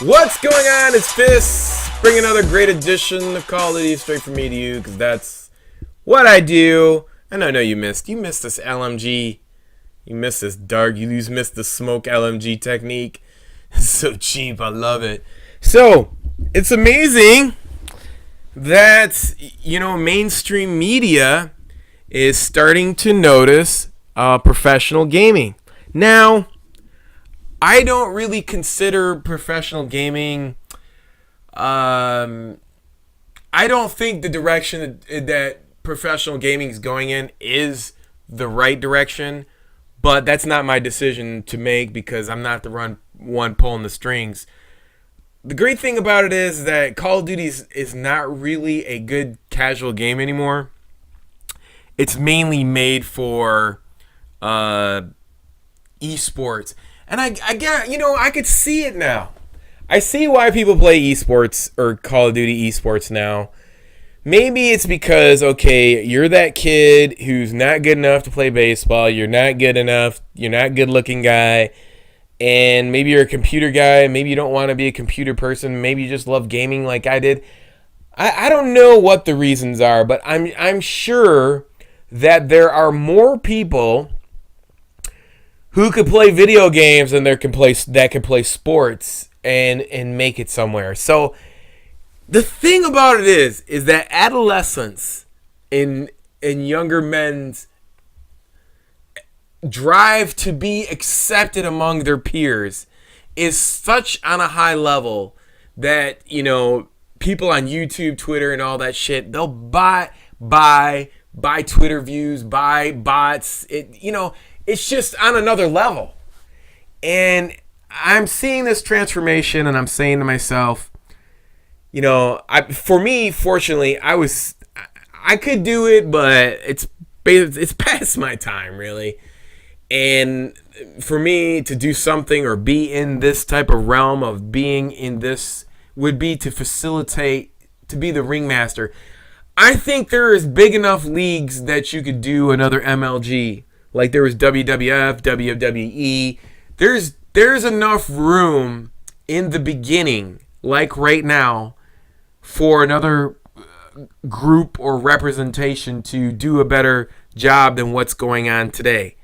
What's going on? It's Fist. Bring another great edition of Call of Duty straight from me to you, because that's what I do. And I know you missed this LMG. You missed this dark. You missed the smoke LMG technique. It's so cheap. I love it. So it's amazing that mainstream media is starting to notice professional gaming. Now, I don't really consider professional gaming. I don't think the direction that professional gaming is going in is the right direction, but that's not my decision to make because I'm not the one pulling the strings. The great thing about it is that Call of Duty is not really a good casual game anymore. It's mainly made for esports. And I get, I could see it now. I see why people play esports or Call of Duty esports now. Maybe it's because, okay, you're that kid who's not good enough to play baseball. You're not good enough. You're not a good looking guy. And maybe you're a computer guy. Maybe you don't want to be a computer person. Maybe you just love gaming like I did. I don't know what the reasons are, but I'm sure that there are more people who could play video games and that can play sports and make it somewhere. So the thing about it is that adolescence in younger men's drive to be accepted among their peers is such on a high level that people on YouTube, Twitter, and all that shit, they'll buy Twitter views, buy bots. It's just on another level. And I'm seeing this transformation and I'm saying to myself, for me, fortunately, I could do it, but it's past my time, really. And for me to do something or be in this type of realm of being in this would be to facilitate, to be the ringmaster. I think there is big enough leagues that you could do another MLG. Like there was WWF, WWE. There's enough room in the beginning, like right now, for another group or representation to do a better job than what's going on today.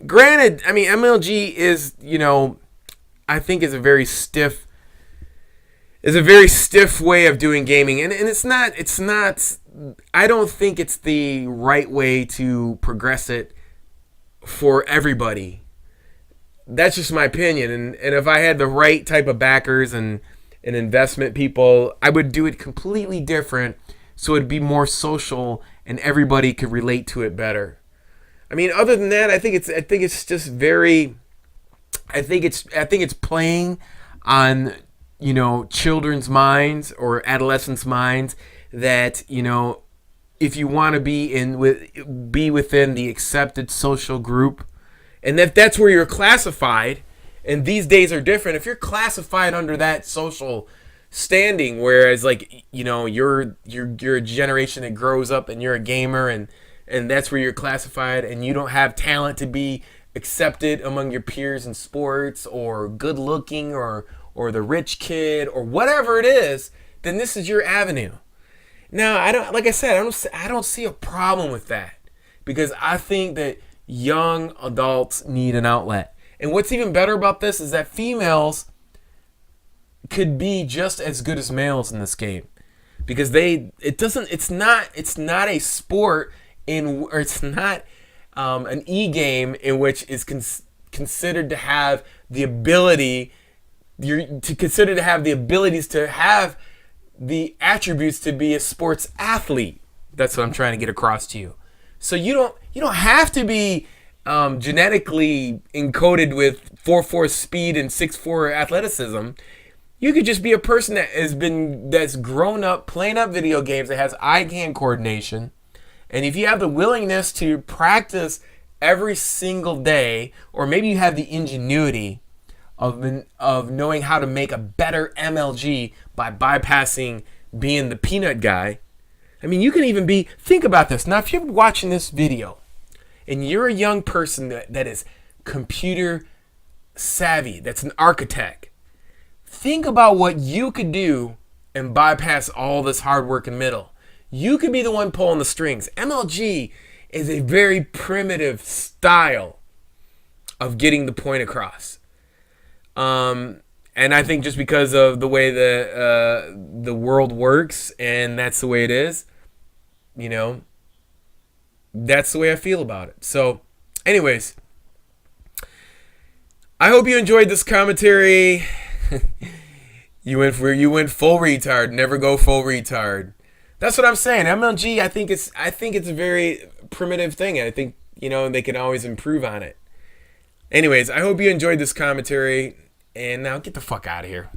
Granted, I mean MLG is, I think is a very stiff way of doing gaming, and it's not. I don't think it's the right way to progress it for everybody. That's just my opinion. And if I had the right type of backers and investment people, I would do it completely different so it'd be more social and everybody could relate to it better. I mean, other than that, I think it's just very, I think it's playing on, children's minds or adolescents' minds that, if you want to be within the accepted social group, and if that's where you're classified, and these days are different, if you're classified under that social standing, whereas you're a generation that grows up and you're a gamer and that's where you're classified, and you don't have talent to be accepted among your peers in sports or good looking or the rich kid or whatever it is, then this is your avenue. Now, I don't see a problem with that because I think that young adults need an outlet. And what's even better about this is that females could be just as good as males in this game because it's not a sport it's not an e-game in which is considered to have the ability to have the attributes to be a sports athlete. That's what I'm trying to get across to you. So you don't have to be genetically encoded with 4.4 speed and 6.4 athleticism. You could just be a person that's grown up playing up video games, that has eye-hand coordination, and if you have the willingness to practice every single day, or maybe you have the ingenuity of knowing how to make a better MLG by bypassing being the peanut guy. I mean, you can even think about this. Now, if you're watching this video and you're a young person that is computer savvy, that's an architect, Think about what you could do and bypass all this hard work in middle. You could be the one pulling the strings. MLG is a very primitive style of getting the point across. And I think just because of the way the world works, and that's the way it is, you know, that's the way I feel about it. So, anyways, I hope you enjoyed this commentary. You went full retard. Never go full retard. That's what I'm saying. MLG, I think it's a very primitive thing. I think, they can always improve on it. Anyways, I hope you enjoyed this commentary, and now get the fuck out of here.